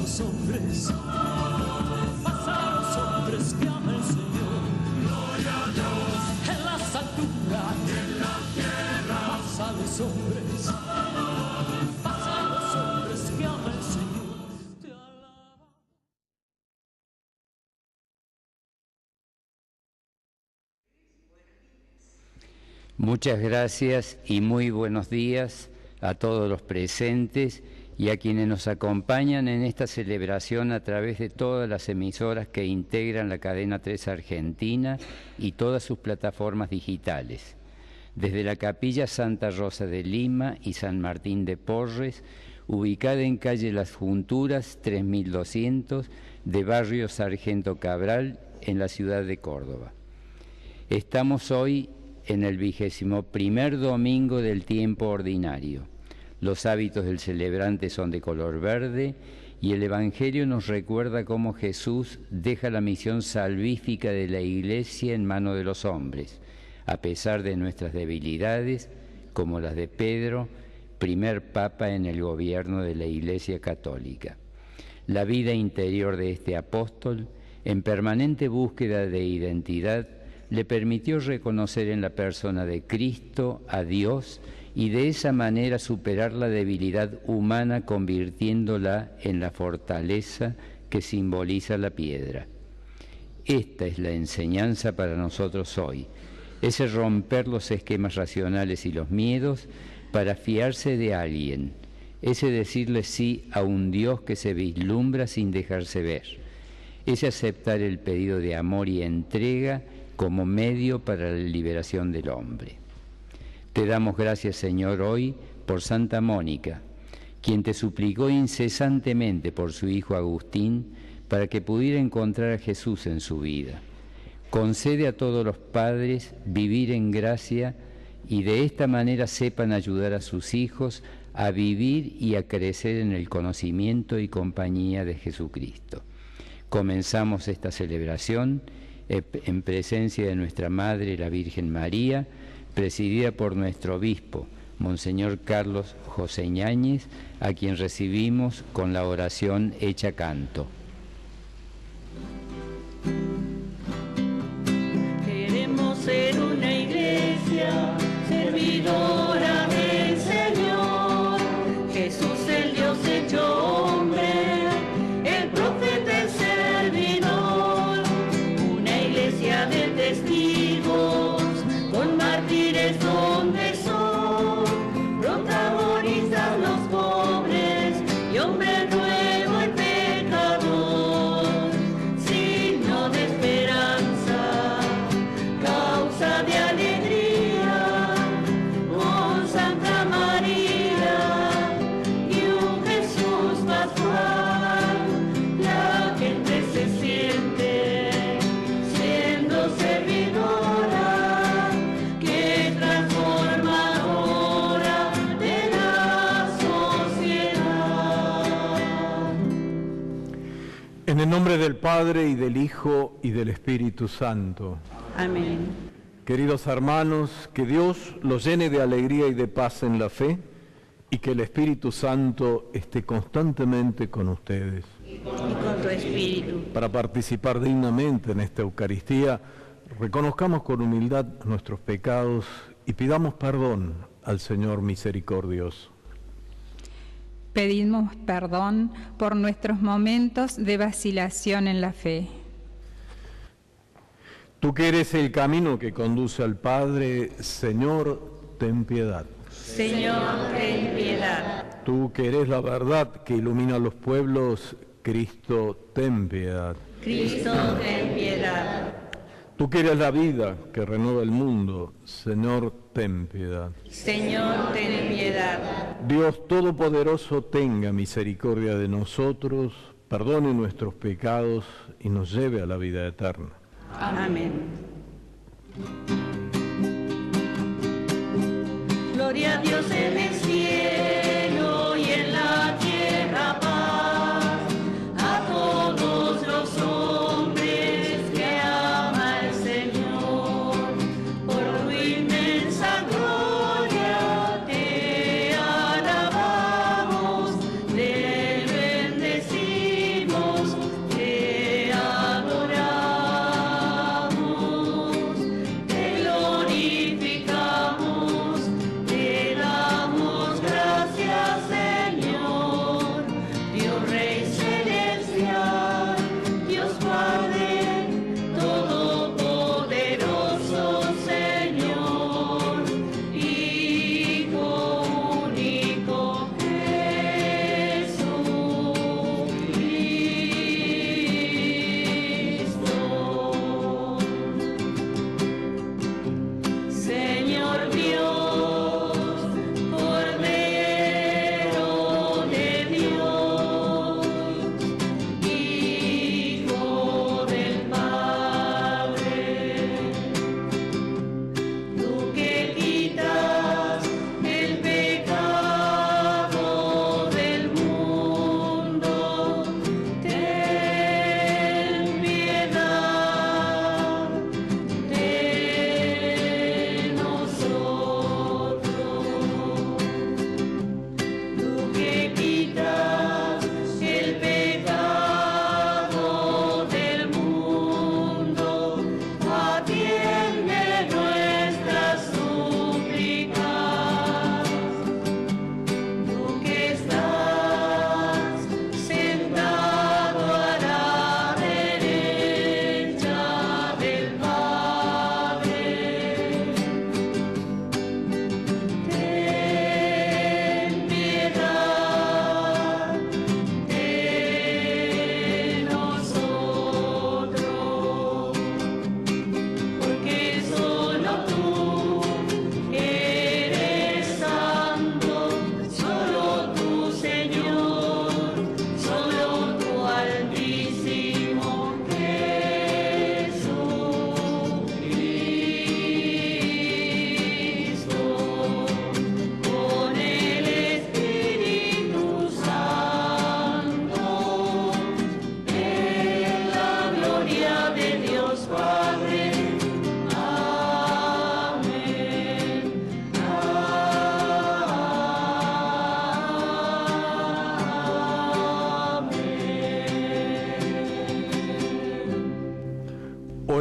los hombres, paz a los hombres que ama el Señor. Gloria a Dios en las alturas, en la tierra, paz a los hombres, paz a los hombres que ama el Señor. Te alaba. Muchas gracias y muy buenos días a todos los presentes y a quienes nos acompañan en esta celebración a través de todas las emisoras que integran la cadena 3 Argentina y todas sus plataformas digitales. Desde la Capilla Santa Rosa de Lima y San Martín de Porres, ubicada en calle Las Junturas 3200 de barrio Sargento Cabral en la ciudad de Córdoba. Estamos hoy en el 21º domingo del tiempo ordinario. Los hábitos del celebrante son de color verde y el Evangelio nos recuerda cómo Jesús deja la misión salvífica de la Iglesia en manos de los hombres, a pesar de nuestras debilidades, como las de Pedro, primer papa en el gobierno de la Iglesia Católica. La vida interior de este apóstol, en permanente búsqueda de identidad, le permitió reconocer en la persona de Cristo a Dios y de esa manera superar la debilidad humana convirtiéndola en la fortaleza que simboliza la piedra. Esta es la enseñanza para nosotros hoy, ese romper los esquemas racionales y los miedos para fiarse de alguien, ese decirle sí a un Dios que se vislumbra sin dejarse ver, ese aceptar el pedido de amor y entrega como medio para la liberación del hombre. Te damos gracias, Señor, hoy por Santa Mónica, quien te suplicó incesantemente por su hijo Agustín para que pudiera encontrar a Jesús en su vida. Concede a todos los padres vivir en gracia y de esta manera sepan ayudar a sus hijos a vivir y a crecer en el conocimiento y compañía de Jesucristo. Comenzamos esta celebración en presencia de nuestra Madre, la Virgen María, presidida por nuestro obispo, Monseñor Carlos José Ñáñez, a quien recibimos con la oración hecha canto. Queremos ser una iglesia servidora del Señor, Jesús el Dios hecho hombre, el profeta el servidor, una iglesia de testigos, con mártires donde son, protagonistas los pobres y hombre nuevo el pecador, signo de esperanza, causa de alegría, con Santa María y un Jesús pascual, la gente se siente siendo servidora, que transformadora de la sociedad. En el nombre del Padre, y del Hijo, y del Espíritu Santo. Amén. Queridos hermanos, que Dios los llene de alegría y de paz en la fe, y que el Espíritu Santo esté constantemente con ustedes. Y con tu espíritu. Para participar dignamente en esta Eucaristía, reconozcamos con humildad nuestros pecados y pidamos perdón al Señor misericordioso. Pedimos perdón por nuestros momentos de vacilación en la fe. Tú que eres el camino que conduce al Padre, Señor, ten piedad. Señor, ten piedad. Tú que eres la verdad que ilumina a los pueblos, Cristo, ten piedad. Cristo, ten piedad. Tú que eres la vida que renueva el mundo, Señor, ten piedad. Señor, ten piedad. Dios Todopoderoso, tenga misericordia de nosotros, perdone nuestros pecados y nos lleve a la vida eterna. Amén. Gloria a Dios en el cielo y en la tierra paz, a todos los hombres que ama el Señor. Por tu inmensa gloria te alabamos, te bendecimos.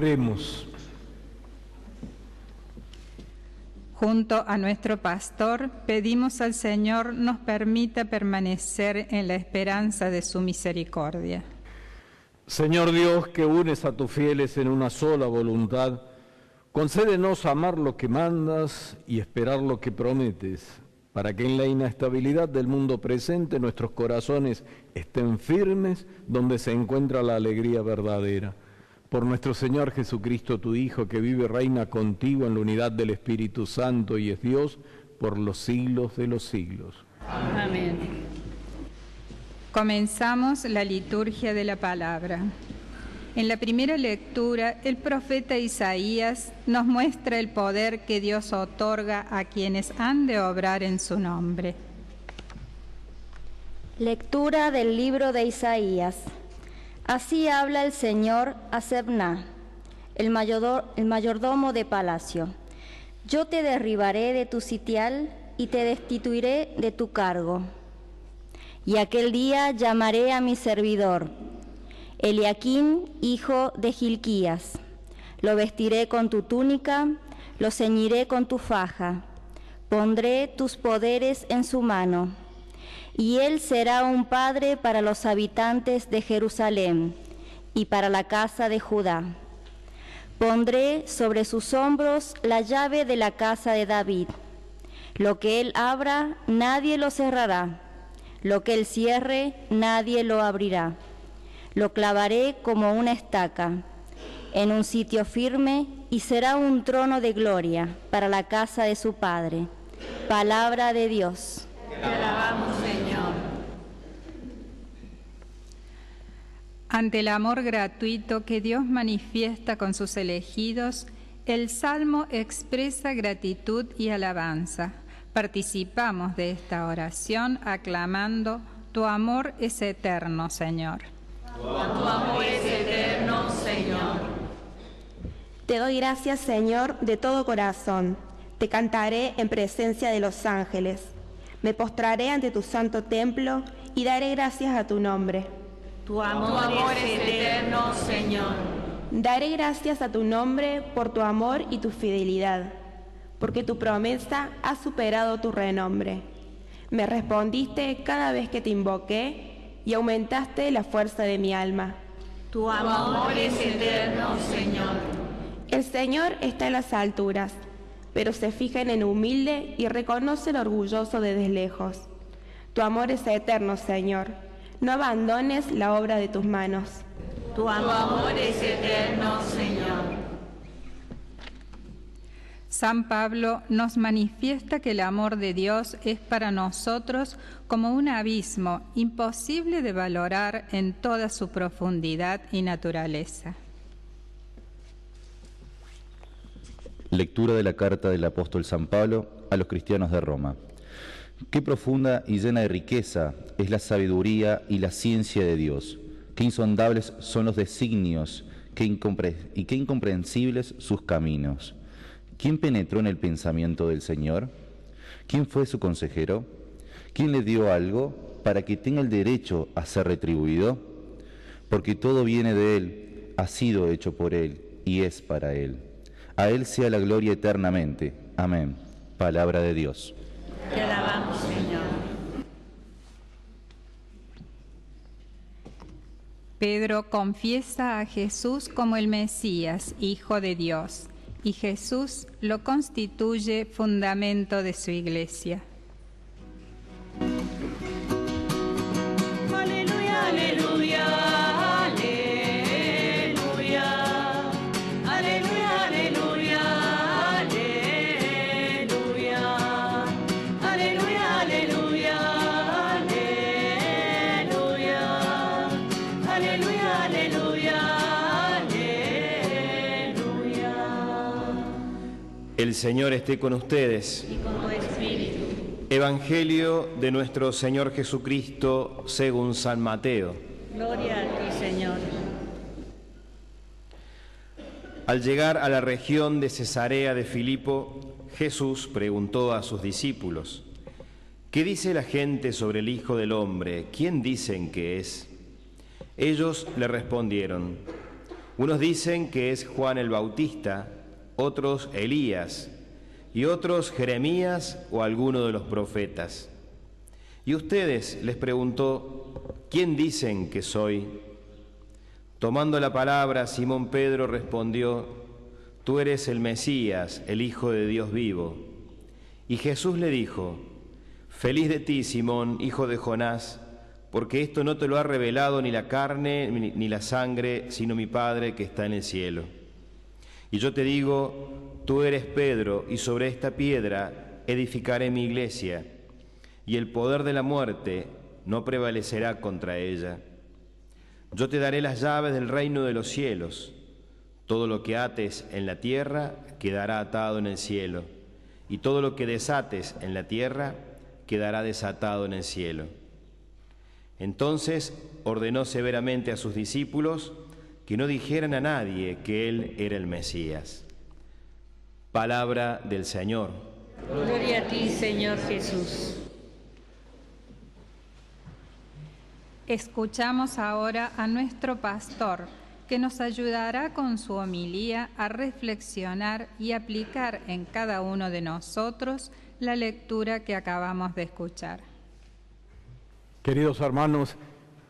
Oremos. Junto a nuestro pastor, pedimos al Señor nos permita permanecer en la esperanza de su misericordia. Señor Dios, que unes a tus fieles en una sola voluntad, concédenos amar lo que mandas y esperar lo que prometes, para que en la inestabilidad del mundo presente nuestros corazones estén firmes donde se encuentra la alegría verdadera. Por nuestro Señor Jesucristo, tu Hijo, que vive y reina contigo en la unidad del Espíritu Santo y es Dios por los siglos de los siglos. Amén. Comenzamos la liturgia de la palabra. En la primera lectura, el profeta Isaías nos muestra el poder que Dios otorga a quienes han de obrar en su nombre. Lectura del libro de Isaías. Así habla el Señor a Sebna, el mayordomo de palacio. Yo te derribaré de tu sitial y te destituiré de tu cargo. Y aquel día llamaré a mi servidor, Eliaquín, hijo de Hilquías. Lo vestiré con tu túnica, lo ceñiré con tu faja. Pondré tus poderes en su mano. Y él será un padre para los habitantes de Jerusalén y para la casa de Judá. Pondré sobre sus hombros la llave de la casa de David. Lo que él abra, nadie lo cerrará. Lo que él cierre, nadie lo abrirá. Lo clavaré como una estaca en un sitio firme y será un trono de gloria para la casa de su padre. Palabra de Dios. Te alabamos, Señor. Ante el amor gratuito que Dios manifiesta con sus elegidos, el Salmo expresa gratitud y alabanza. Participamos de esta oración aclamando: Tu amor es eterno, Señor. Tu amor es eterno, Señor. Te doy gracias, Señor, de todo corazón. Te cantaré en presencia de los ángeles. Me postraré ante tu santo templo y daré gracias a tu nombre. Tu amor es eterno, Señor. Daré gracias a tu nombre por tu amor y tu fidelidad, porque tu promesa ha superado tu renombre. Me respondiste cada vez que te invoqué y aumentaste la fuerza de mi alma. Tu amor es eterno, Señor. El Señor está en las alturas, pero se fija en el humilde y reconoce el orgulloso desde lejos. Tu amor es eterno, Señor. No abandones la obra de tus manos. Tu amor es eterno, Señor. San Pablo nos manifiesta que el amor de Dios es para nosotros como un abismo imposible de valorar en toda su profundidad y naturaleza. Lectura de la carta del apóstol San Pablo a los cristianos de Roma. Qué profunda y llena de riqueza es la sabiduría y la ciencia de Dios. Qué insondables son los designios y qué incomprensibles sus caminos. ¿Quién penetró en el pensamiento del Señor? ¿Quién fue su consejero? ¿Quién le dio algo para que tenga el derecho a ser retribuido? Porque todo viene de Él, ha sido hecho por Él y es para Él. A Él sea la gloria eternamente. Amén. Palabra de Dios. Te alabamos, Señor. Pedro confiesa a Jesús como el Mesías, Hijo de Dios, y Jesús lo constituye fundamento de su iglesia. Aleluya, aleluya. El Señor esté con ustedes. Y con tu espíritu. Evangelio de nuestro Señor Jesucristo según San Mateo. Gloria a ti, Señor. Al llegar a la región de Cesarea de Filipo, Jesús preguntó a sus discípulos: ¿Qué dice la gente sobre el Hijo del Hombre? ¿Quién dicen que es? Ellos le respondieron: Unos dicen que es Juan el Bautista, otros Elías, y otros Jeremías o alguno de los profetas. Y ustedes, les preguntó, ¿quién dicen que soy? Tomando la palabra, Simón Pedro respondió, tú eres el Mesías, el Hijo de Dios vivo. Y Jesús le dijo, feliz de ti, Simón, hijo de Jonás, porque esto no te lo ha revelado ni la carne ni la sangre, sino mi Padre que está en el cielo. Y yo te digo, tú eres Pedro, y sobre esta piedra edificaré mi iglesia, y el poder de la muerte no prevalecerá contra ella. Yo te daré las llaves del reino de los cielos. Todo lo que ates en la tierra quedará atado en el cielo, y todo lo que desates en la tierra quedará desatado en el cielo. Entonces ordenó severamente a sus discípulos que no dijeran a nadie que él era el Mesías. Palabra del Señor. Gloria a ti, Señor Jesús. Escuchamos ahora a nuestro pastor, que nos ayudará con su homilía a reflexionar y aplicar en cada uno de nosotros la lectura que acabamos de escuchar. Queridos hermanos,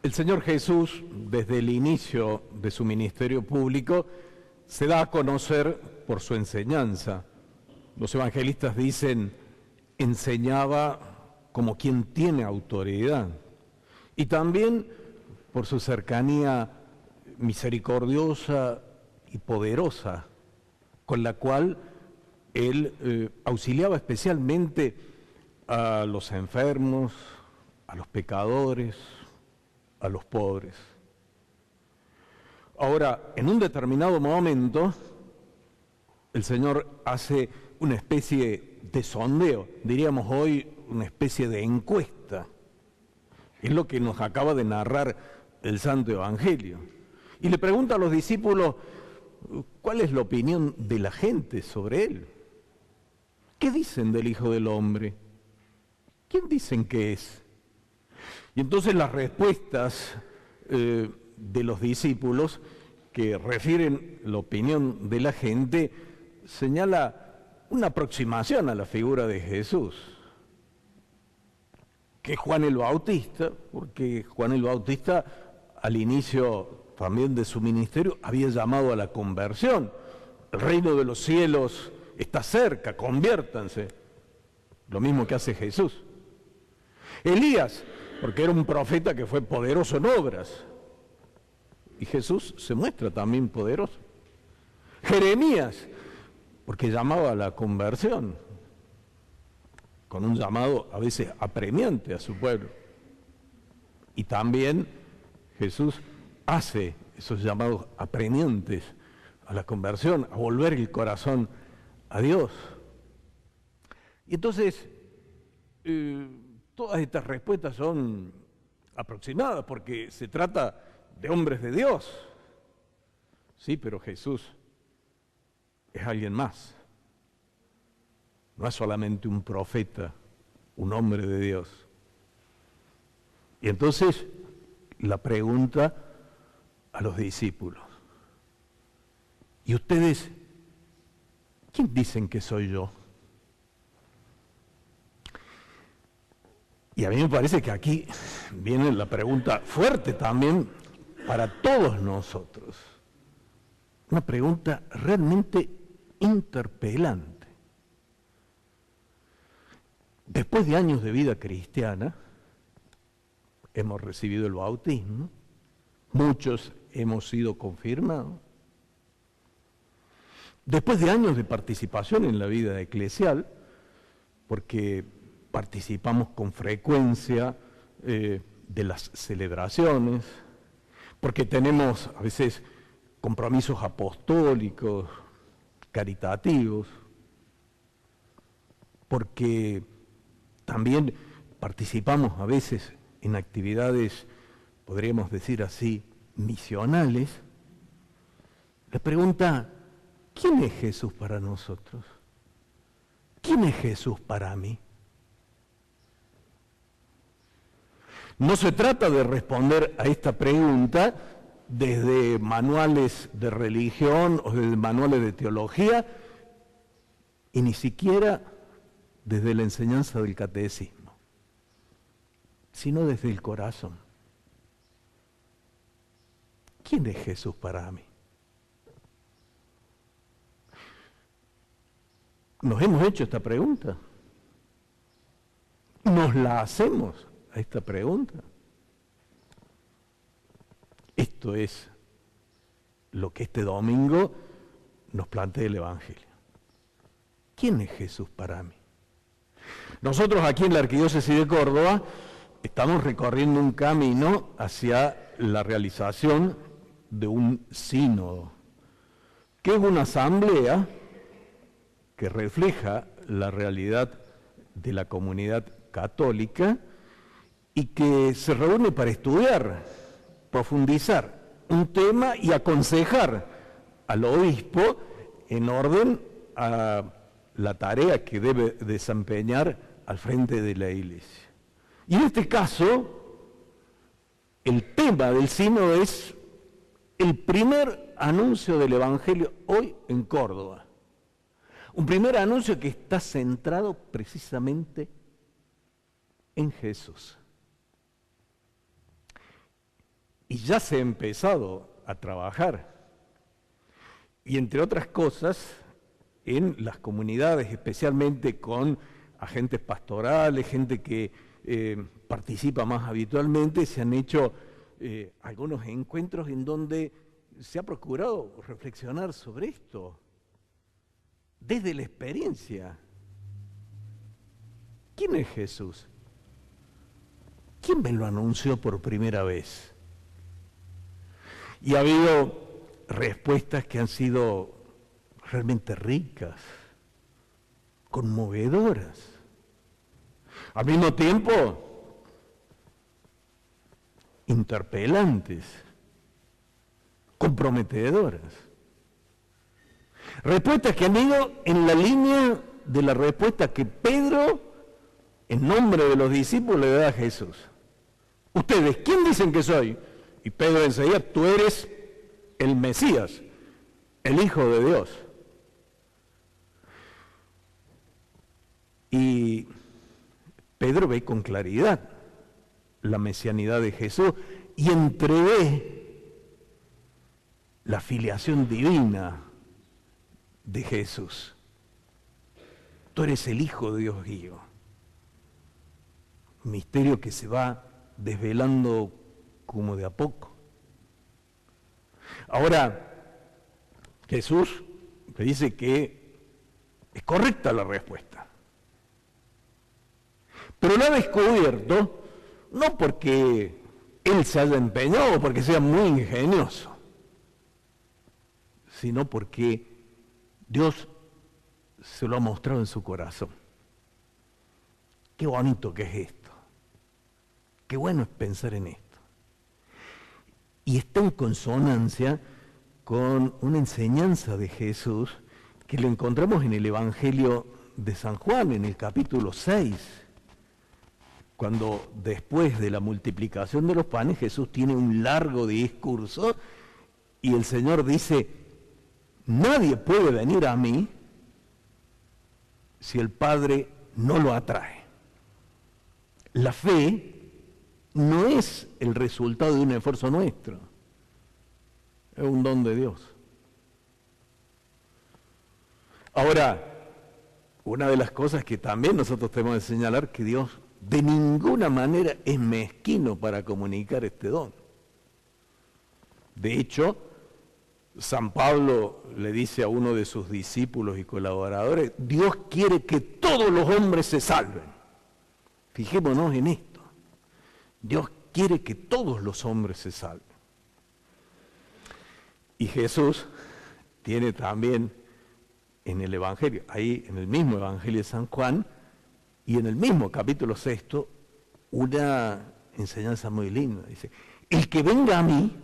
el Señor Jesús, desde el inicio de su ministerio público, se da a conocer por su enseñanza. Los evangelistas dicen, enseñaba como quien tiene autoridad. Y también por su cercanía misericordiosa y poderosa, con la cual él auxiliaba especialmente a los enfermos, a los pecadores, a los pobres. Ahora, en un determinado momento, el Señor hace una especie de sondeo, diríamos hoy una especie de encuesta. Es lo que nos acaba de narrar el Santo Evangelio. Y le pregunta a los discípulos, ¿cuál es la opinión de la gente sobre él? ¿Qué dicen del Hijo del Hombre? ¿Quién dicen que es? Y entonces las respuestas de los discípulos que refieren la opinión de la gente señala una aproximación a la figura de Jesús, que es Juan el Bautista, porque Juan el Bautista al inicio también de su ministerio había llamado a la conversión. El reino de los cielos está cerca, conviértanse. Lo mismo que hace Jesús. Elías, porque era un profeta que fue poderoso en obras. Y Jesús se muestra también poderoso. Jeremías, porque llamaba a la conversión, con un llamado a veces apremiante a su pueblo. Y también Jesús hace esos llamados apremiantes a la conversión, a volver el corazón a Dios. Y entonces, todas estas respuestas son aproximadas porque se trata de hombres de Dios. Sí, pero Jesús es alguien más. No es solamente un profeta, un hombre de Dios. Y entonces la pregunta a los discípulos, ¿y ustedes quién dicen que soy yo? Y a mí me parece que aquí viene la pregunta fuerte también para todos nosotros. Una pregunta realmente interpelante. Después de años de vida cristiana, hemos recibido el bautismo, muchos hemos sido confirmados. Después de años de participación en la vida eclesial, porque participamos con frecuencia de las celebraciones, porque tenemos a veces compromisos apostólicos, caritativos, porque también participamos a veces en actividades, podríamos decir así, misionales. La pregunta, ¿quién es Jesús para nosotros? ¿Quién es Jesús para mí? No se trata de responder a esta pregunta desde manuales de religión o desde manuales de teología, y ni siquiera desde la enseñanza del catecismo, sino desde el corazón. ¿Quién es Jesús para mí? ¿Nos hemos hecho esta pregunta? ¿Nos la hacemos a esta pregunta? Esto es lo que este domingo nos plantea el Evangelio. ¿Quién es Jesús para mí? Nosotros aquí en la Arquidiócesis de Córdoba estamos recorriendo un camino hacia la realización de un sínodo, que es una asamblea que refleja la realidad de la comunidad católica y que se reúne para estudiar, profundizar un tema y aconsejar al obispo en orden a la tarea que debe desempeñar al frente de la Iglesia. Y en este caso, el tema del sínodo es el primer anuncio del Evangelio hoy en Córdoba. Un primer anuncio que está centrado precisamente en Jesús. Y ya se ha empezado a trabajar. Y entre otras cosas, en las comunidades, especialmente con agentes pastorales, gente que participa más habitualmente, se han hecho algunos encuentros en donde se ha procurado reflexionar sobre esto, desde la experiencia. ¿Quién es Jesús? ¿Quién me lo anunció por primera vez? Y ha habido respuestas que han sido realmente ricas, conmovedoras. Al mismo tiempo, interpelantes, comprometedoras. Respuestas que han ido en la línea de la respuesta que Pedro, en nombre de los discípulos, le da a Jesús. Ustedes, ¿quién dicen que soy? Y Pedro enseguida, tú eres el Mesías, el Hijo de Dios. Y Pedro ve con claridad la mesianidad de Jesús y entrevé la filiación divina de Jesús. Tú eres el Hijo de Dios vivo. Misterio que se va desvelando como de a poco. Ahora, Jesús le dice que es correcta la respuesta. Pero la ha descubierto no porque él se haya empeñado o porque sea muy ingenioso, sino porque Dios se lo ha mostrado en su corazón. Qué bonito que es esto. Qué bueno es pensar en esto. Y está en consonancia con una enseñanza de Jesús que lo encontramos en el Evangelio de San Juan, en el capítulo 6, cuando después de la multiplicación de los panes, Jesús tiene un largo discurso y el Señor dice, nadie puede venir a mí si el Padre no lo atrae. La fe no es el resultado de un esfuerzo nuestro, es un don de Dios. Ahora, una de las cosas que también nosotros tenemos que señalar que Dios de ninguna manera es mezquino para comunicar este don. De hecho, San Pablo le dice a uno de sus discípulos y colaboradores, Dios quiere que todos los hombres se salven. Fijémonos en esto. Dios quiere que todos los hombres se salven. Y Jesús tiene también en el Evangelio, ahí en el mismo Evangelio de San Juan, y en el mismo capítulo 6, una enseñanza muy linda. Dice, el que venga a mí,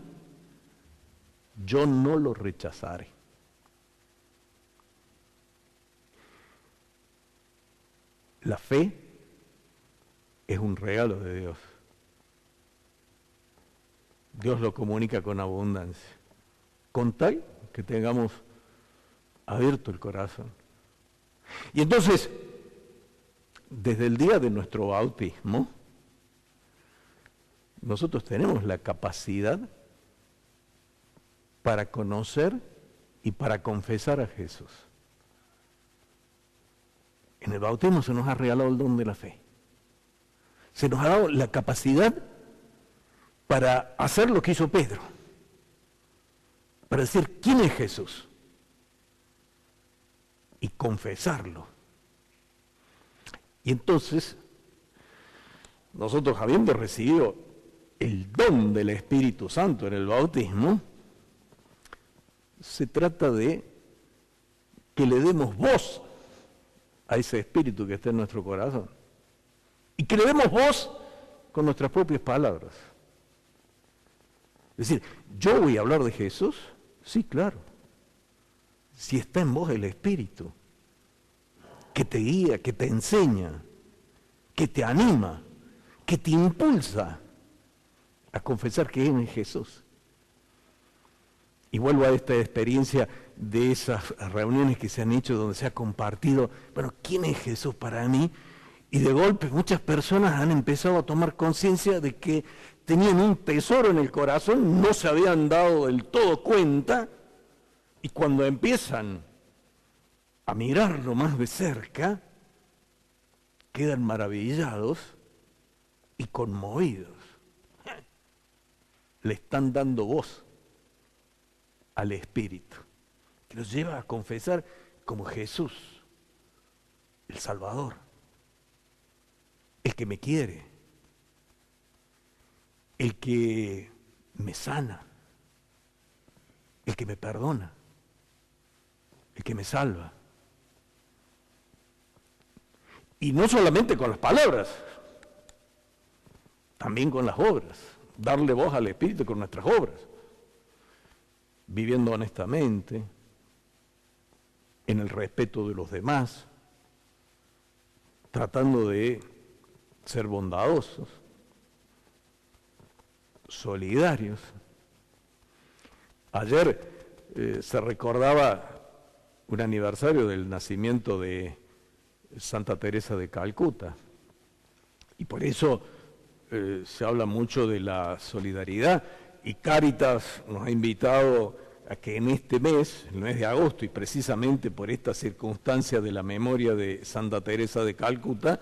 yo no lo rechazaré. La fe es un regalo de Dios. Dios lo comunica con abundancia, con tal que tengamos abierto el corazón. Y entonces, desde el día de nuestro bautismo, nosotros tenemos la capacidad para conocer y para confesar a Jesús. En el bautismo se nos ha regalado el don de la fe. Se nos ha dado la capacidad para hacer lo que hizo Pedro, para decir quién es Jesús y confesarlo. Y entonces, nosotros habiendo recibido el don del Espíritu Santo en el bautismo, se trata de que le demos voz a ese Espíritu que está en nuestro corazón. Y que le demos voz con nuestras propias palabras. Es decir, ¿yo voy a hablar de Jesús? Sí, claro. Si está en vos el Espíritu, que te guía, que te enseña, que te anima, que te impulsa a confesar que es Jesús. Y vuelvo a esta experiencia de esas reuniones que se han hecho donde se ha compartido, bueno, ¿quién es Jesús para mí? Y de golpe muchas personas han empezado a tomar conciencia de que tenían un tesoro en el corazón, no se habían dado del todo cuenta, y cuando empiezan a mirarlo más de cerca, quedan maravillados y conmovidos. Le están dando voz al Espíritu, que los lleva a confesar como Jesús, el Salvador, el que me quiere, el que me sana, el que me perdona, el que me salva. Y no solamente con las palabras, también con las obras, darle voz al Espíritu con nuestras obras, viviendo honestamente, en el respeto de los demás, tratando de ser bondadosos, solidarios. Ayer se recordaba un aniversario del nacimiento de Santa Teresa de Calcuta, y por eso se habla mucho de la solidaridad, y Cáritas nos ha invitado a que en este mes, el mes de agosto, y precisamente por esta circunstancia de la memoria de Santa Teresa de Calcuta,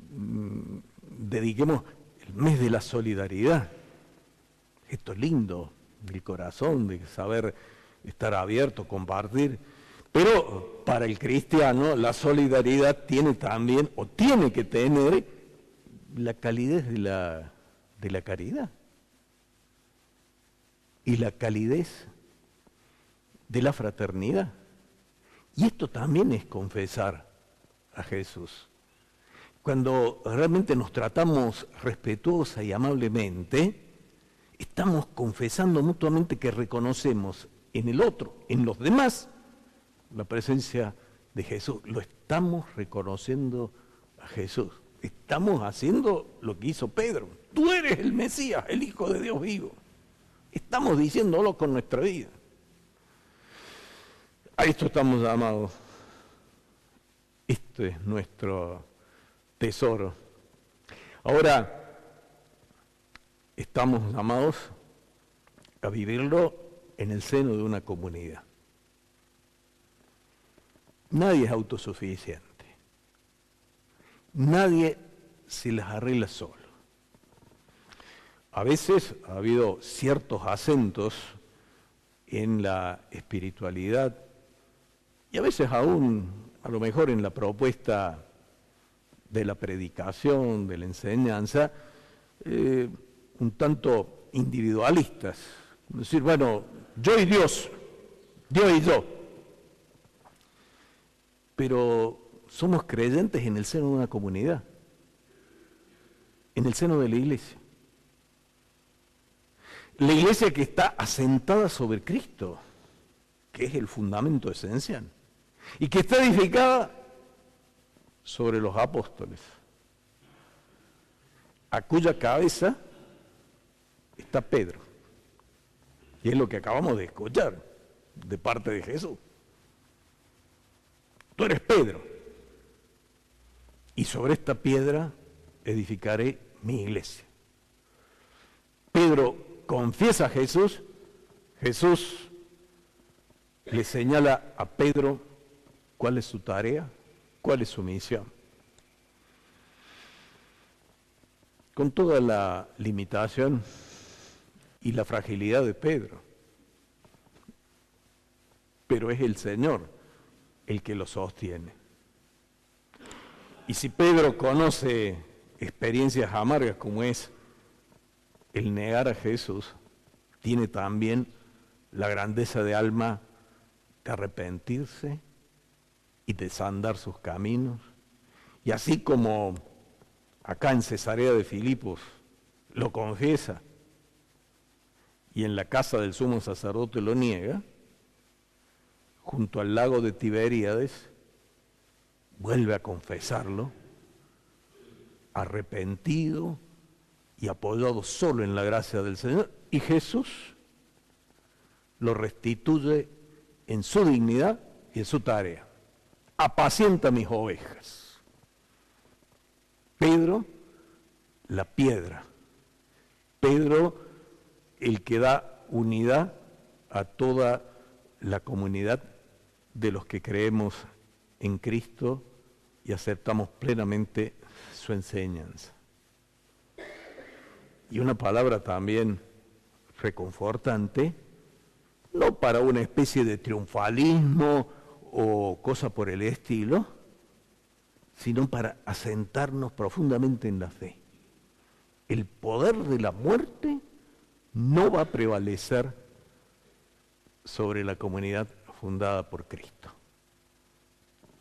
dediquemos el mes de la solidaridad. Esto es lindo, del corazón, de saber estar abierto, compartir. Pero para el cristiano la solidaridad tiene también, o tiene que tener, la calidez de la caridad. Y la calidez de la fraternidad. Y esto también es confesar a Jesús. Cuando realmente nos tratamos respetuosa y amablemente, estamos confesando mutuamente que reconocemos en el otro, en los demás, la presencia de Jesús. Lo estamos reconociendo a Jesús. Estamos haciendo lo que hizo Pedro. Tú eres el Mesías, el Hijo de Dios vivo. Estamos diciéndolo con nuestra vida. A esto estamos llamados. Esto es nuestro tesoro. Ahora, estamos llamados a vivirlo en el seno de una comunidad. Nadie es autosuficiente. Nadie se las arregla solo. A veces ha habido ciertos acentos en la espiritualidad y a veces aún, a lo mejor en la propuesta de la predicación, de la enseñanza, un tanto individualistas. Es decir, bueno, yo y Dios, Dios y yo. Pero somos creyentes en el seno de una comunidad, en el seno de la iglesia. La iglesia que está asentada sobre Cristo, que es el fundamento esencial, y que está edificada sobre los apóstoles, a cuya cabeza está Pedro. Y es lo que acabamos de escuchar de parte de Jesús. Tú eres Pedro, y sobre esta piedra edificaré mi iglesia. Pedro confiesa a Jesús, Jesús le señala a Pedro cuál es su tarea, cuál es su misión. Con toda la limitación y la fragilidad de Pedro, pero es el Señor el que lo sostiene. Y si Pedro conoce experiencias amargas como es el negar a Jesús, tiene también la grandeza de alma de arrepentirse y desandar sus caminos. Y así como acá en Cesarea de Filipos lo confiesa y en la casa del sumo sacerdote lo niega, junto al lago de Tiberíades vuelve a confesarlo, arrepentido y apoyado solo en la gracia del Señor, y Jesús lo restituye en su dignidad y en su tarea. Apacienta mis ovejas. Pedro, la piedra. Pedro, el que da unidad a toda la comunidad de los que creemos en Cristo y aceptamos plenamente su enseñanza. Y una palabra también reconfortante, no para una especie de triunfalismo o cosa por el estilo, sino para asentarnos profundamente en la fe. El poder de la muerte no va a prevalecer sobre la comunidad fundada por Cristo.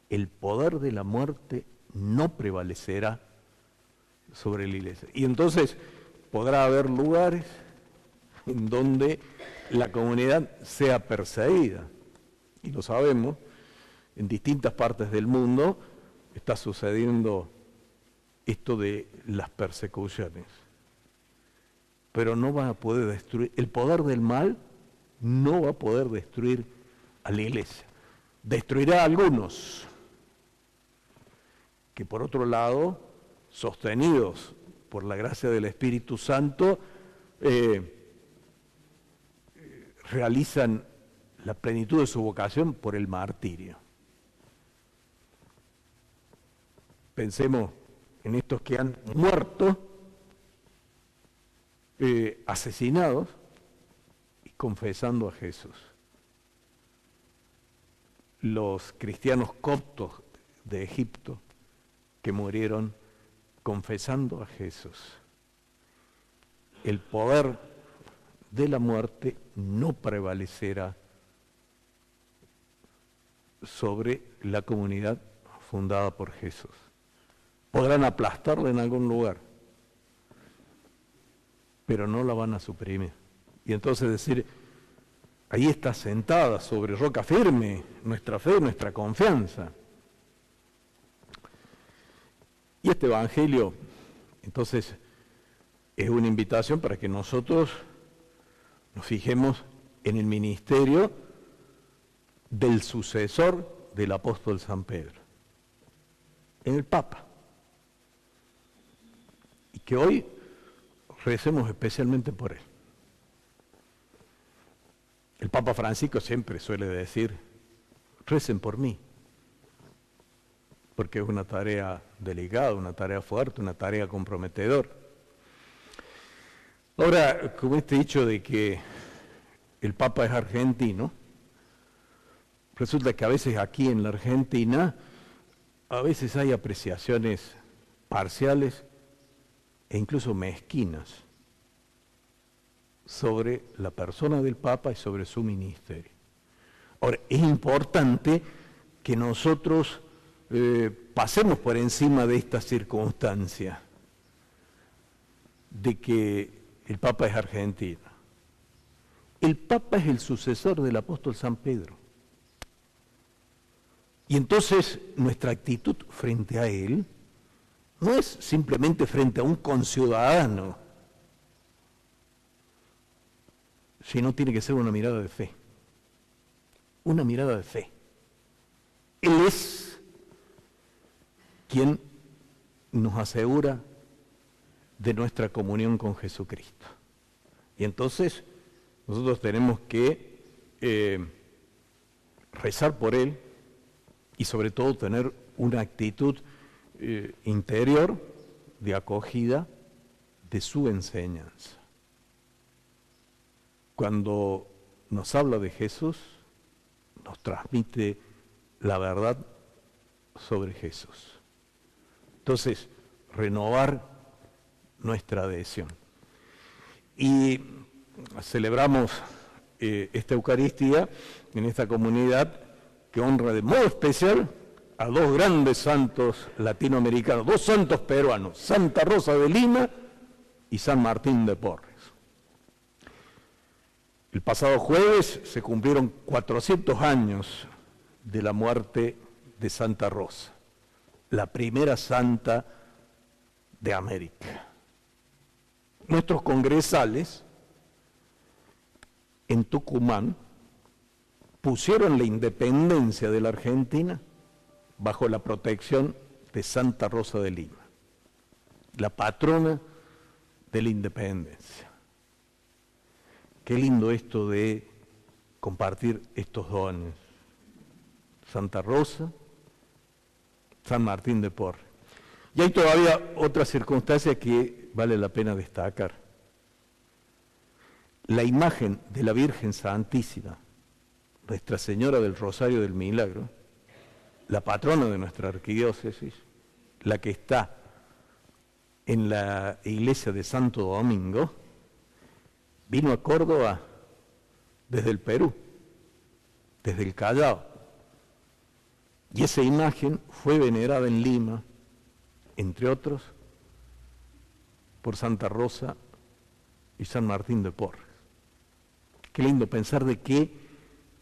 El poder de la muerte no prevalecerá sobre la iglesia. Y entonces podrá haber lugares en donde la comunidad sea perseguida. Y lo sabemos, en distintas partes del mundo está sucediendo esto de las persecuciones. Pero no va a poder destruir, el poder del mal no va a poder destruir a la iglesia. Destruirá a algunos que por otro lado, sostenidos por la gracia del Espíritu Santo, realizan la plenitud de su vocación por el martirio. Pensemos en estos que han muerto, asesinados y confesando a Jesús. Los cristianos coptos de Egipto que murieron confesando a Jesús. El poder de la muerte no prevalecerá sobre la comunidad fundada por Jesús. Podrán aplastarla en algún lugar, pero no la van a suprimir. Y entonces decir, ahí está sentada sobre roca firme nuestra fe, nuestra confianza. Y este Evangelio, entonces, es una invitación para que nosotros nos fijemos en el ministerio del sucesor del apóstol San Pedro, en el Papa. Y que hoy recemos especialmente por él. El Papa Francisco siempre suele decir, recen por mí, porque es una tarea delicada, una tarea fuerte, una tarea comprometedora. Ahora, como este dicho de que el Papa es argentino, resulta que a veces aquí en la Argentina, a veces hay apreciaciones parciales e incluso mezquinas sobre la persona del Papa y sobre su ministerio. Ahora, es importante que nosotros pasemos por encima de esta circunstancia de que el Papa es argentino. El Papa es el sucesor del apóstol San Pedro. Y entonces nuestra actitud frente a él no es simplemente frente a un conciudadano. sino tiene que ser una mirada de fe. Una mirada de fe. Él es quien nos asegura de nuestra comunión con Jesucristo. Y entonces nosotros tenemos que rezar por Él y sobre todo tener una actitud interior de acogida de su enseñanza. Cuando nos habla de Jesús, nos transmite la verdad sobre Jesús. Entonces, renovar nuestra adhesión. Y celebramos esta Eucaristía en esta comunidad que honra de modo especial a dos grandes santos latinoamericanos, dos santos peruanos, Santa Rosa de Lima y San Martín de Porres. El pasado jueves se cumplieron 400 años de la muerte de Santa Rosa, la primera santa de América. Nuestros congresales en Tucumán pusieron la independencia de la Argentina bajo la protección de Santa Rosa de Lima, la patrona de la independencia. Qué lindo esto de compartir estos dones. Santa Rosa, San Martín de Porres. Y hay todavía otra circunstancia que vale la pena destacar. La imagen de la Virgen Santísima, Nuestra Señora del Rosario del Milagro, la patrona de nuestra arquidiócesis, la que está en la iglesia de Santo Domingo, vino a Córdoba desde el Perú, desde el Callao. Y esa imagen fue venerada en Lima, entre otros, por Santa Rosa y San Martín de Porres. Qué lindo pensar de que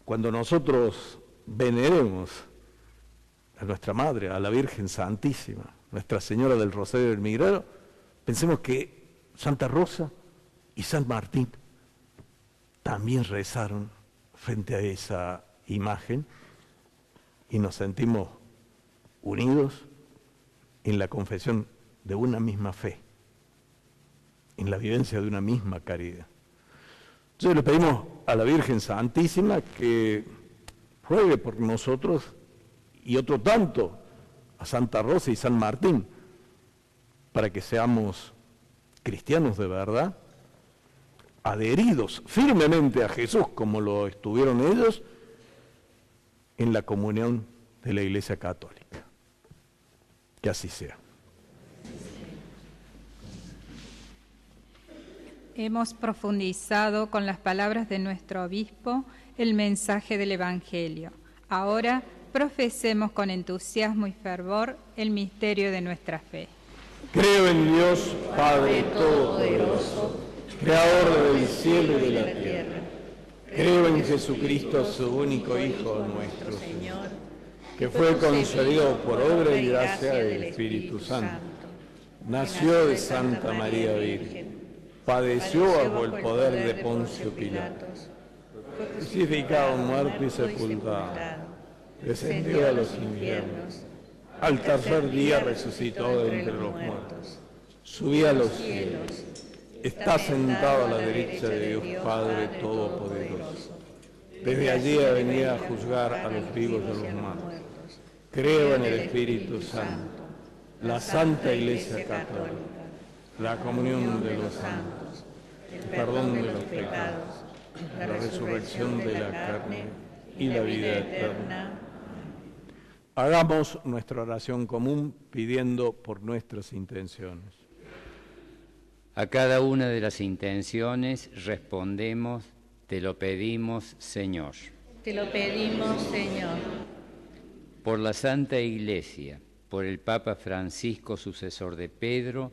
cuando nosotros veneremos a nuestra Madre, a la Virgen Santísima, Nuestra Señora del Rosario del Milagro, pensemos que Santa Rosa y San Martín también rezaron frente a esa imagen y nos sentimos unidos en la confesión de una misma fe, en la vivencia de una misma caridad. Entonces le pedimos a la Virgen Santísima que ruegue por nosotros y otro tanto a Santa Rosa y San Martín para que seamos cristianos de verdad, adheridos firmemente a Jesús como lo estuvieron ellos en la comunión de la Iglesia Católica. Que así sea. Hemos profundizado con las palabras de nuestro obispo el mensaje del Evangelio. Ahora profesemos con entusiasmo y fervor el misterio de nuestra fe. Creo en Dios, Padre Todopoderoso, Creador del cielo y de la tierra. Creo en Jesucristo, su único Hijo, nuestro Señor, que fue concebido por obra y gracia del Espíritu Santo. Nació de Santa María Virgen, padeció bajo el poder de Poncio Pilato, crucificado, muerto y sepultado, descendió a los infiernos, al tercer día resucitó de entre los muertos, subió a los cielos, está sentado a la derecha de Dios Padre Todopoderoso. Desde allí ha venido a juzgar a los vivos y a los muertos. Creo en el Espíritu Santo, la Santa Iglesia Católica, la comunión de los santos, el perdón de los pecados, la resurrección de la carne y la vida eterna. Hagamos nuestra oración común pidiendo por nuestras intenciones. A cada una de las intenciones respondemos, te lo pedimos, Señor. Te lo pedimos, Señor. Por la Santa Iglesia, por el Papa Francisco, sucesor de Pedro,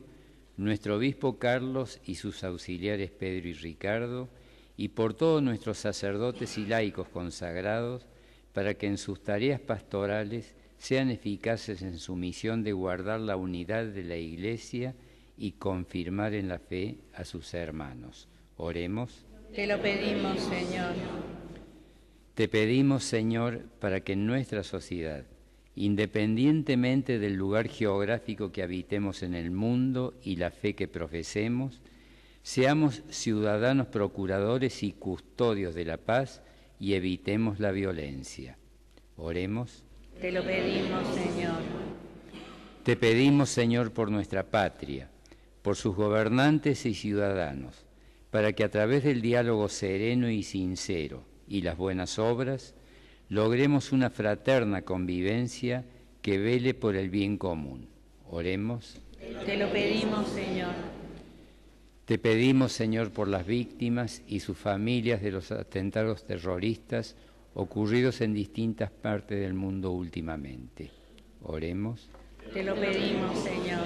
nuestro obispo Carlos y sus auxiliares Pedro y Ricardo, y por todos nuestros sacerdotes y laicos consagrados, para que en sus tareas pastorales sean eficaces en su misión de guardar la unidad de la Iglesia y confirmar en la fe a sus hermanos. Oremos. Te lo pedimos, Señor. Te pedimos, Señor, para que en nuestra sociedad, independientemente del lugar geográfico que habitemos en el mundo y la fe que profesemos, seamos ciudadanos procuradores y custodios de la paz y evitemos la violencia. Oremos. Te lo pedimos, Señor. Te pedimos, Señor, por nuestra patria, por sus gobernantes y ciudadanos, para que a través del diálogo sereno y sincero y las buenas obras, logremos una fraterna convivencia que vele por el bien común. Oremos. Te lo pedimos, Señor. Te pedimos, Señor, por las víctimas y sus familias de los atentados terroristas ocurridos en distintas partes del mundo últimamente. Oremos. Te lo pedimos, Señor.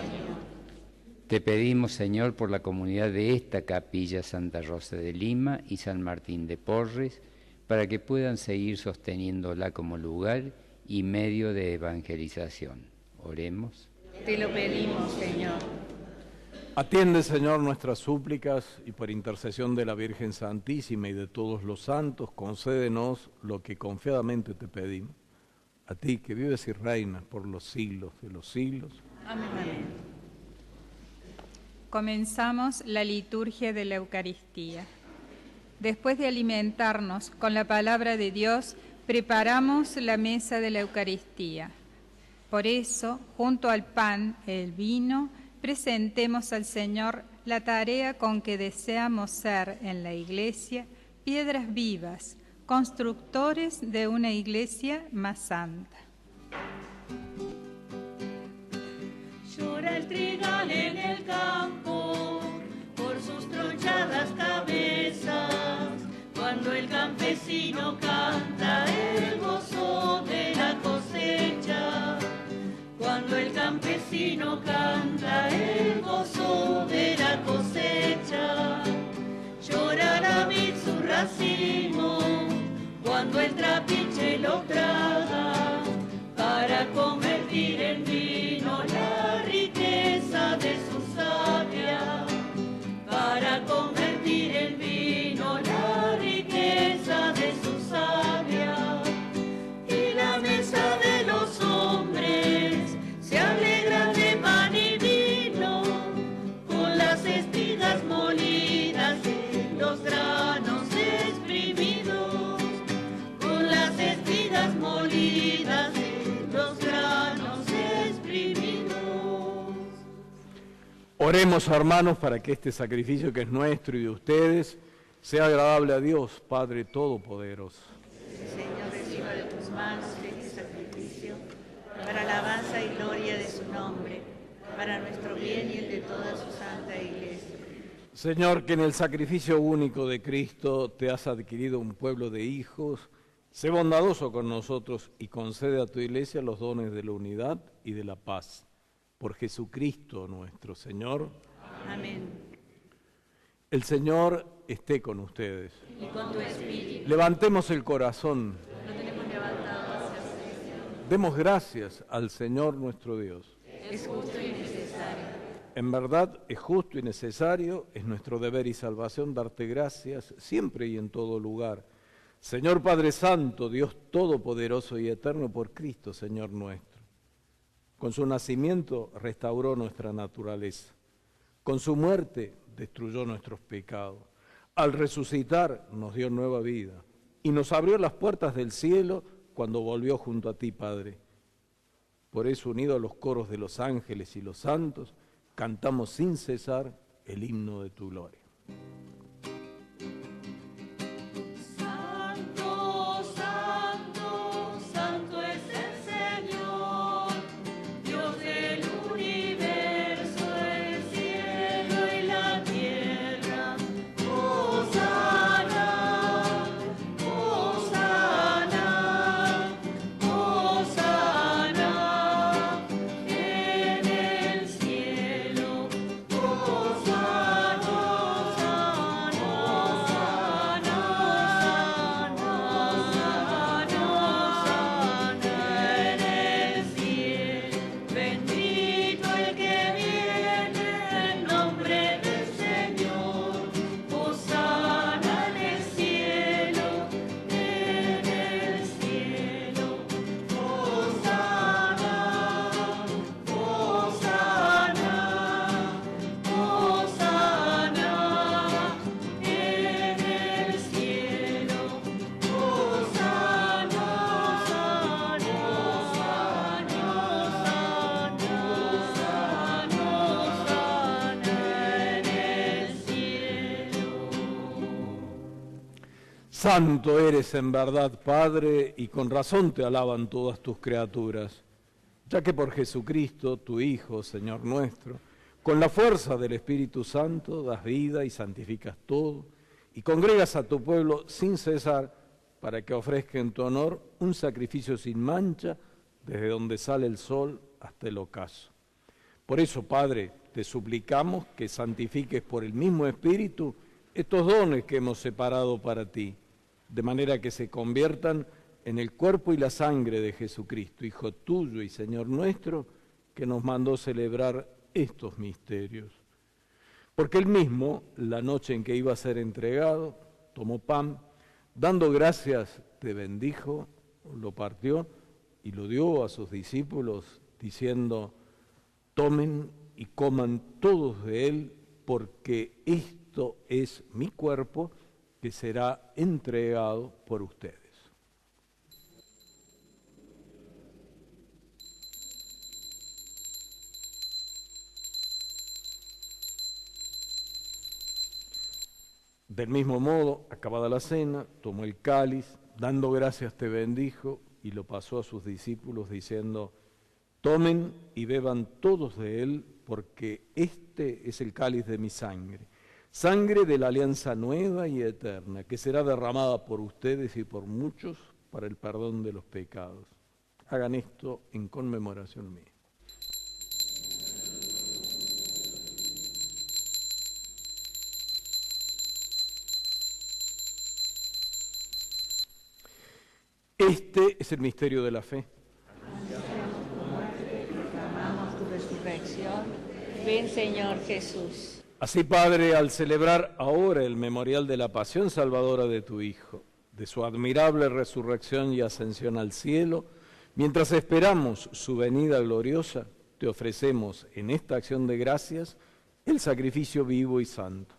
Te pedimos, Señor, por la comunidad de esta capilla Santa Rosa de Lima y San Martín de Porres, para que puedan seguir sosteniéndola como lugar y medio de evangelización. Oremos. Te lo pedimos, Señor. Atiende, Señor, nuestras súplicas y por intercesión de la Virgen Santísima y de todos los santos, concédenos lo que confiadamente te pedimos. A ti, que vives y reinas por los siglos de los siglos. Amén. Comenzamos la liturgia de la Eucaristía. Después de alimentarnos con la palabra de Dios, preparamos la mesa de la Eucaristía. Por eso, junto al pan, el vino, presentemos al Señor la tarea con que deseamos ser en la Iglesia piedras vivas, constructores de una Iglesia más santa. Llora el trigal en el campo por sus tronchadas cabezas, cuando el campesino canta el gozo de la cosecha, cuando el campesino canta el gozo de la cosecha. Llorará su racimo cuando el trapiche lo traga, para convertir en vino la riqueza de su savia, para convertir en vino la riqueza de su savia. Y la mesa de los hombres se alegra de pan y vino, con las espigas molidas y los granos exprimidos, con las espigas molidas y los granos exprimidos. Oremos, hermanos, para que este sacrificio que es nuestro y de ustedes sea agradable a Dios, Padre Todopoderoso. Señor, reciba de tus manos este sacrificio para alabanza y gloria de su nombre, para nuestro bien y el de toda su santa Iglesia. Señor, que en el sacrificio único de Cristo te has adquirido un pueblo de hijos, sé bondadoso con nosotros y concede a tu Iglesia los dones de la unidad y de la paz. Por Jesucristo nuestro Señor. Amén. El Señor esté con ustedes. Y con tu espíritu. Levantemos el corazón. Lo tenemos levantado hacia el Señor. Demos gracias al Señor nuestro Dios. Es justo y necesario. En verdad es justo y necesario, es nuestro deber y salvación darte gracias siempre y en todo lugar. Señor Padre Santo, Dios Todopoderoso y Eterno, por Cristo, Señor nuestro. Con su nacimiento restauró nuestra naturaleza. Con su muerte destruyó nuestros pecados. Al resucitar nos dio nueva vida y nos abrió las puertas del cielo cuando volvió junto a ti, Padre. Por eso, unido a los coros de los ángeles y los santos, cantamos sin cesar el himno de tu gloria. Santo, santo, santo es el Señor, Dios del universo, el cielo y la tierra. Hosana, hosana, hosana en el cielo. Hosana, hosana. Santo eres en verdad, Padre, y con razón te alaban todas tus criaturas, ya que por Jesucristo, tu Hijo, Señor nuestro, con la fuerza del Espíritu Santo das vida y santificas todo, y congregas a tu pueblo sin cesar para que ofrezca en tu honor un sacrificio sin mancha desde donde sale el sol hasta el ocaso. Por eso, Padre, te suplicamos que santifiques por el mismo Espíritu estos dones que hemos separado para ti, de manera que se conviertan en el cuerpo y la sangre de Jesucristo, Hijo tuyo y Señor nuestro, que nos mandó celebrar estos misterios. Porque él mismo, la noche en que iba a ser entregado, tomó pan, dando gracias, te bendijo, lo partió y lo dio a sus discípulos, diciendo: tomen y coman todos de él, porque esto es mi cuerpo, que será entregado por ustedes. Del mismo modo, acabada la cena, tomó el cáliz, dando gracias te bendijo y lo pasó a sus discípulos diciendo: tomen y beban todos de él, porque este es el cáliz de mi sangre, sangre de la alianza nueva y eterna, que será derramada por ustedes y por muchos para el perdón de los pecados. Hagan esto en conmemoración mía. Este es el misterio de la fe. Proclamamos tu resurrección. Ven, Señor Jesús. Así, Padre, al celebrar ahora el memorial de la pasión salvadora de tu Hijo, de su admirable resurrección y ascensión al cielo, mientras esperamos su venida gloriosa, te ofrecemos en esta acción de gracias el sacrificio vivo y santo.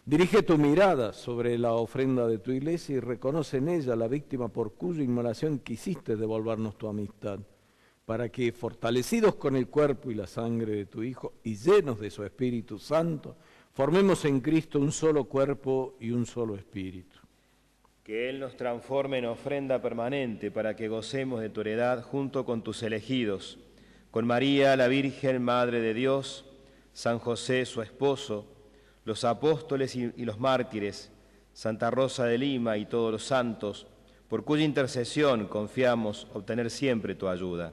Dirige tu mirada sobre la ofrenda de tu iglesia y reconoce en ella la víctima por cuya inmolación quisiste devolvernos tu amistad, para que, fortalecidos con el cuerpo y la sangre de tu Hijo y llenos de su Espíritu Santo, formemos en Cristo un solo cuerpo y un solo espíritu. Que Él nos transforme en ofrenda permanente para que gocemos de tu heredad junto con tus elegidos, con María, la Virgen, Madre de Dios, San José, su esposo, los apóstoles y los mártires, Santa Rosa de Lima y todos los santos, por cuya intercesión confiamos obtener siempre tu ayuda.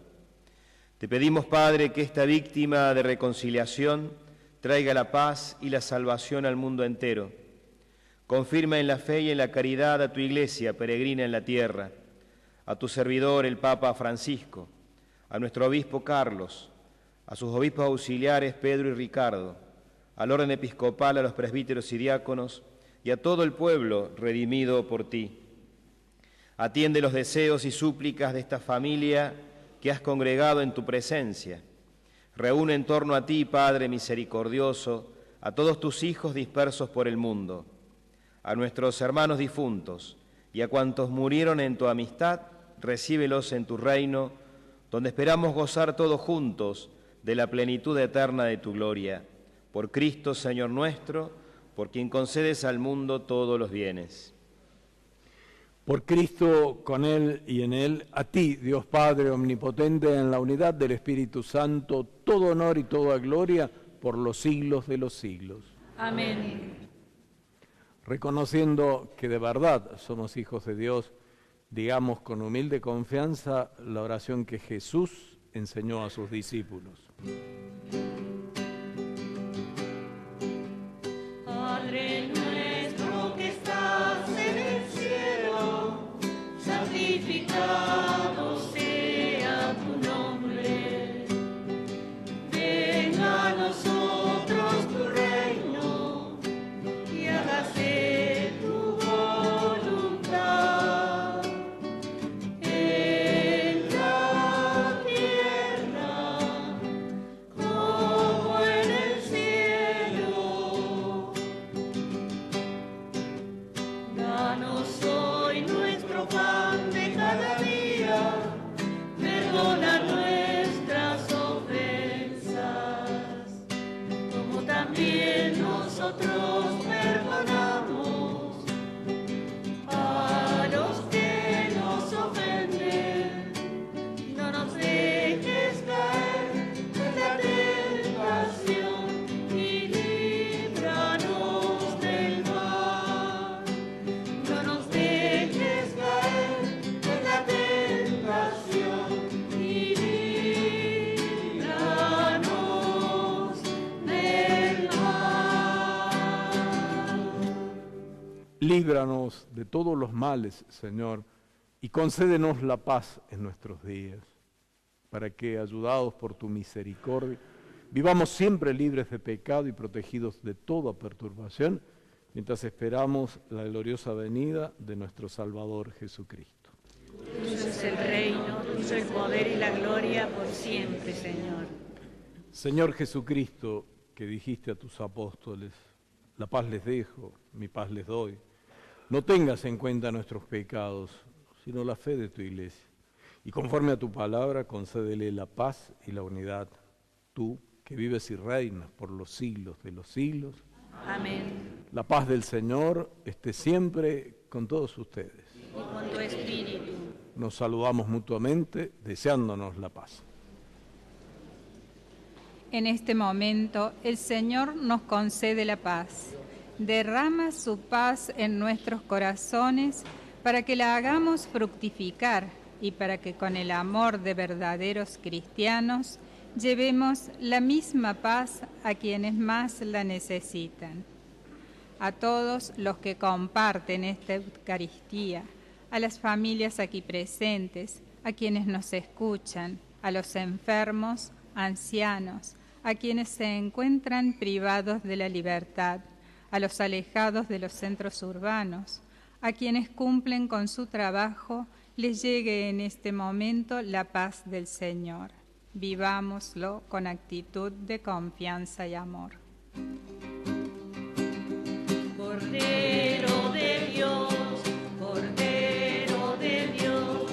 Te pedimos, Padre, que esta víctima de reconciliación traiga la paz y la salvación al mundo entero. Confirma en la fe y en la caridad a tu Iglesia peregrina en la tierra, a tu servidor el Papa Francisco, a nuestro obispo Carlos, a sus obispos auxiliares Pedro y Ricardo, al orden episcopal, a los presbíteros y diáconos, y a todo el pueblo redimido por ti. Atiende los deseos y súplicas de esta familia que has congregado en tu presencia. Reúne en torno a ti, Padre misericordioso, a todos tus hijos dispersos por el mundo, a nuestros hermanos difuntos y a cuantos murieron en tu amistad, recíbelos en tu reino, donde esperamos gozar todos juntos de la plenitud eterna de tu gloria. Por Cristo, Señor nuestro, por quien concedes al mundo todos los bienes. Por Cristo, con Él y en Él, a ti, Dios Padre omnipotente, en la unidad del Espíritu Santo, todo honor y toda gloria por los siglos de los siglos. Amén. Reconociendo que de verdad somos hijos de Dios, digamos con humilde confianza la oración que Jesús enseñó a sus discípulos. Padre nuestro que estás en el cielo, santificado sea tu nombre. Venga a nosotros tu reino y hágase tu voluntad en la tierra como en el cielo. Danos hoy nuestro pan de cada día, perdona nuestras ofensas, como también nosotros perdonamos a Líbranos de todos los males, Señor, y concédenos la paz en nuestros días, para que, ayudados por tu misericordia, vivamos siempre libres de pecado y protegidos de toda perturbación, mientras esperamos la gloriosa venida de nuestro Salvador Jesucristo. Tuyo es el reino, tuyo el poder y la gloria por siempre, Señor. Señor Jesucristo, que dijiste a tus apóstoles, la paz les dejo, mi paz les doy, no tengas en cuenta nuestros pecados, sino la fe de tu iglesia. Y conforme a tu palabra, concédele la paz y la unidad, tú que vives y reinas por los siglos de los siglos. Amén. La paz del Señor esté siempre con todos ustedes. Y con tu espíritu. Nos saludamos mutuamente, deseándonos la paz. En este momento, el Señor nos concede la paz. Derrama su paz en nuestros corazones para que la hagamos fructificar y para que con el amor de verdaderos cristianos llevemos la misma paz a quienes más la necesitan. A todos los que comparten esta Eucaristía, a las familias aquí presentes, a quienes nos escuchan, a los enfermos, ancianos, a quienes se encuentran privados de la libertad, a los alejados de los centros urbanos, a quienes cumplen con su trabajo, les llegue en este momento la paz del Señor. Vivámoslo con actitud de confianza y amor. Cordero de Dios, Cordero de Dios,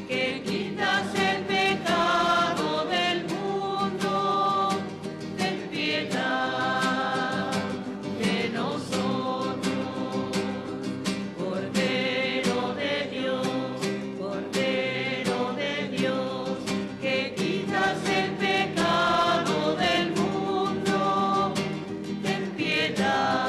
que quitas el pecado del mundo, ten piedad de nosotros. Cordero de Dios, Cordero de Dios, que quitas el pecado del mundo, ten piedad.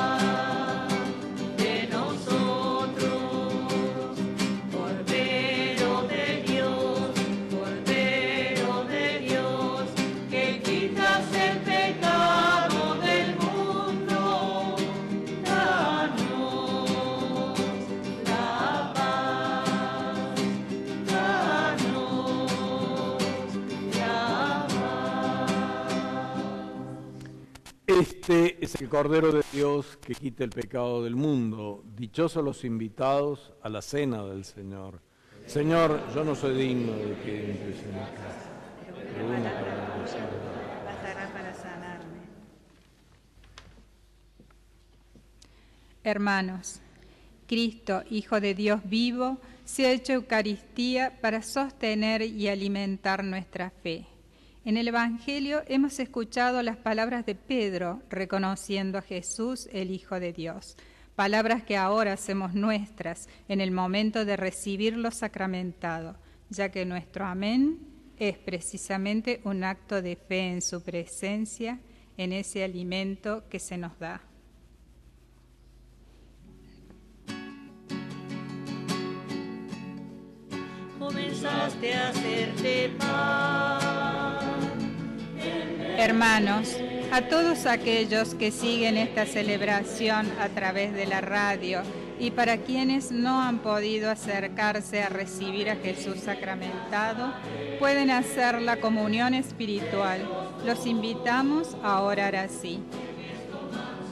Este es el Cordero de Dios que quita el pecado del mundo. Dichosos los invitados a la cena del Señor. Señor, yo no soy digno de que entres en mi casa, pero una palabra bastará para sanarme. Hermanos, Cristo, Hijo de Dios vivo, se ha hecho Eucaristía para sostener y alimentar nuestra fe. En el Evangelio hemos escuchado las palabras de Pedro reconociendo a Jesús, el Hijo de Dios, palabras que ahora hacemos nuestras en el momento de recibirlo sacramentado, ya que nuestro amén es precisamente un acto de fe en su presencia, en ese alimento que se nos da. Comenzaste a hacerte pan. Hermanos, a todos aquellos que siguen esta celebración a través de la radio y para quienes no han podido acercarse a recibir a Jesús sacramentado, pueden hacer la comunión espiritual. Los invitamos a orar así.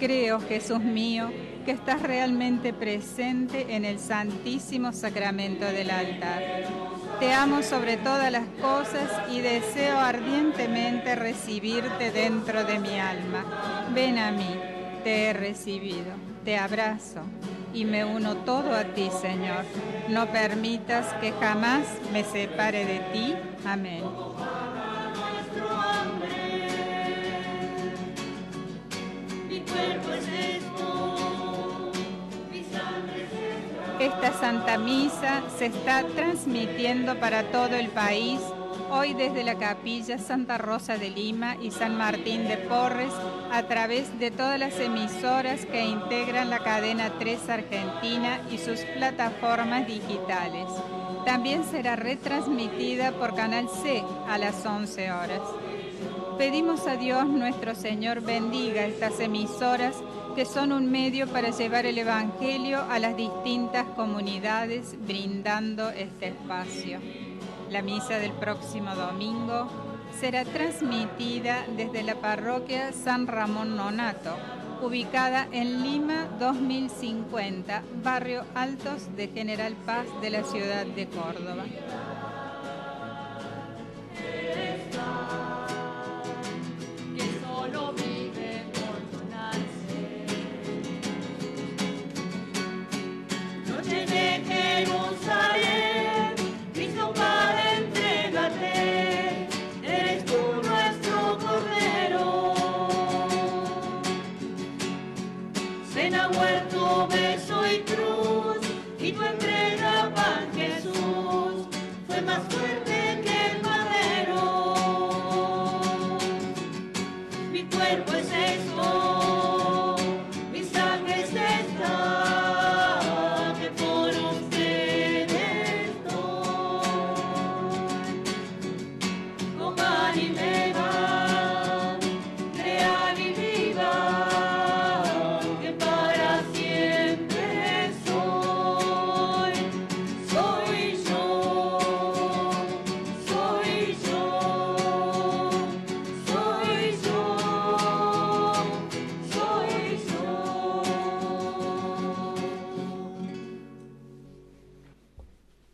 Creo, Jesús mío, que estás realmente presente en el Santísimo Sacramento del altar. Te amo sobre todas las cosas y deseo ardientemente recibirte dentro de mi alma. Ven a mí, te he recibido, te abrazo y me uno todo a ti, Señor. No permitas que jamás me separe de ti. Amén. Esta Santa Misa se está transmitiendo para todo el país, hoy desde la Capilla Santa Rosa de Lima y San Martín de Porres, a través de todas las emisoras que integran la cadena 3 Argentina y sus plataformas digitales. También será retransmitida por Canal C a las 11 horas. Pedimos a Dios nuestro Señor bendiga estas emisoras que son un medio para llevar el Evangelio a las distintas comunidades, brindando este espacio. La misa del próximo domingo será transmitida desde la parroquia San Ramón Nonato, ubicada en Lima 2050, barrio Altos de General Paz de la ciudad de Córdoba.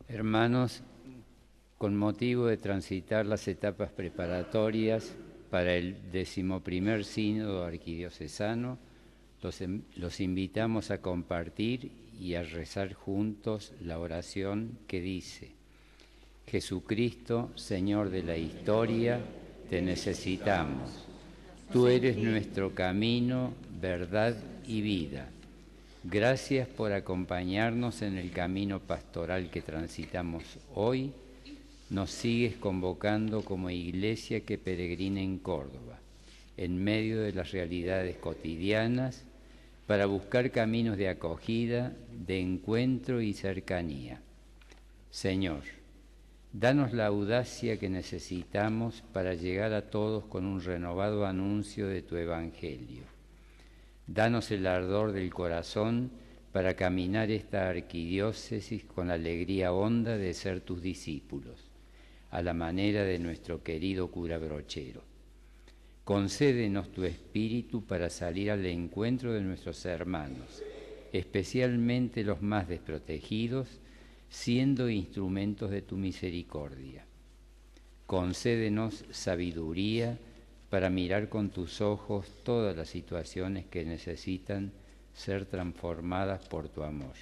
Hermanos, con motivo de transitar las etapas preparatorias para el 11º Sínodo Arquidiocesano, los invitamos a compartir y a rezar juntos la oración que dice: Jesucristo, Señor de la historia, te necesitamos. Tú eres nuestro camino, verdad y vida. Gracias por acompañarnos en el camino pastoral que transitamos hoy. Nos sigues convocando como iglesia que peregrina en Córdoba, en medio de las realidades cotidianas, para buscar caminos de acogida, de encuentro y cercanía. Señor, danos la audacia que necesitamos para llegar a todos con un renovado anuncio de tu Evangelio. Danos el ardor del corazón para caminar esta arquidiócesis con la alegría honda de ser tus discípulos, a la manera de nuestro querido cura Brochero. Concédenos tu espíritu para salir al encuentro de nuestros hermanos, especialmente los más desprotegidos, siendo instrumentos de tu misericordia. Concédenos sabiduría para mirar con tus ojos todas las situaciones que necesitan ser transformadas por tu amor.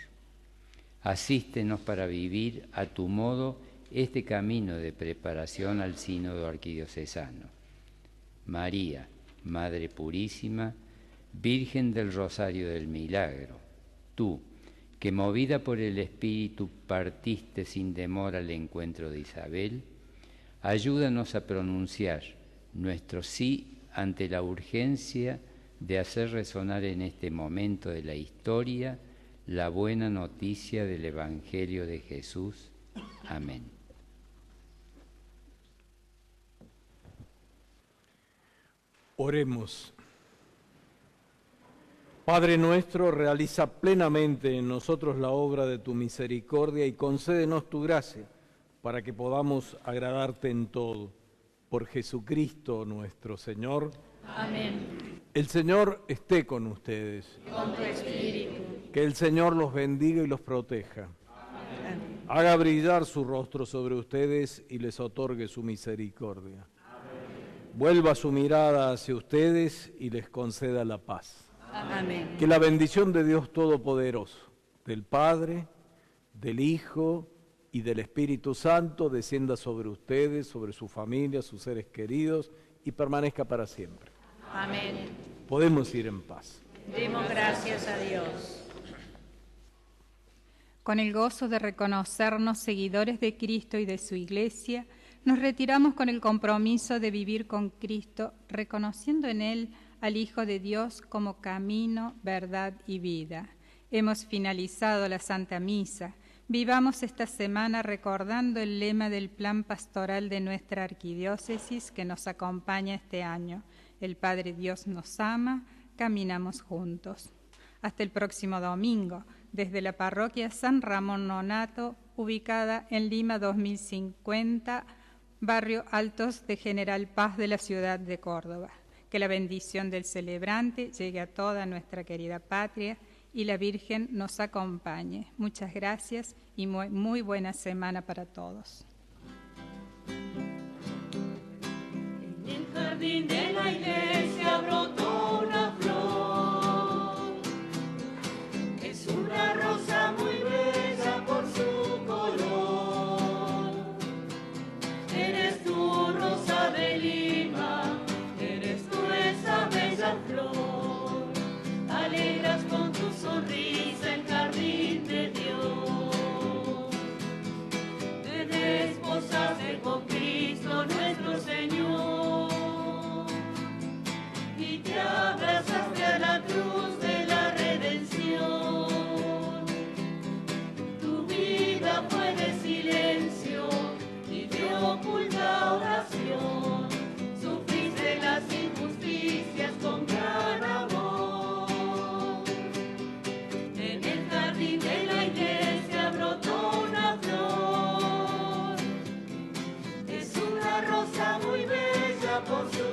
Asístenos para vivir a tu modo este camino de preparación al Sínodo Arquidiocesano. María, Madre Purísima, Virgen del Rosario del Milagro, tú, que movida por el Espíritu partiste sin demora al encuentro de Isabel, ayúdanos a pronunciar nuestro sí ante la urgencia de hacer resonar en este momento de la historia la buena noticia del Evangelio de Jesús. Amén. Oremos. Padre nuestro, realiza plenamente en nosotros la obra de tu misericordia y concédenos tu gracia para que podamos agradarte en todo. Por Jesucristo nuestro Señor. Amén. El Señor esté con ustedes. Con tu espíritu. Que el Señor los bendiga y los proteja. Amén. Haga brillar su rostro sobre ustedes y les otorgue su misericordia. Amén. Vuelva su mirada hacia ustedes y les conceda la paz. Amén. Que la bendición de Dios Todopoderoso, del Padre, del Hijo y del Espíritu Santo descienda sobre ustedes, sobre su familia, sus seres queridos y permanezca para siempre. Amén. Podemos ir en paz. Demos gracias a Dios. Con el gozo de reconocernos seguidores de Cristo y de su Iglesia, nos retiramos con el compromiso de vivir con Cristo, reconociendo en Él al Hijo de Dios como camino, verdad y vida. Hemos finalizado la Santa Misa. Vivamos esta semana recordando el lema del plan pastoral de nuestra arquidiócesis que nos acompaña este año. El Padre Dios nos ama, caminamos juntos. Hasta el próximo domingo, desde la parroquia San Ramón Nonato, ubicada en Lima 2050, barrio Altos de General Paz de la ciudad de Córdoba. Que la bendición del celebrante llegue a toda nuestra querida patria y la Virgen nos acompañe. Muchas gracias y muy buena semana para todos. En el jardín de la iglesia brotó una flor, es una rosa muy bella por su color. Eres tú, rosa de Lima, eres tú esa bella flor, alegras con tu sonrisa el jardín de Dios. Te desposaste con Cristo nuestro Señor y te abrazaste a la cruz de la redención. Tu vida fue de silencio y de oculta oración, sufriste las injusticias con gran amor. En el jardín de la iglesia brotó una flor, es una rosa muy bella por su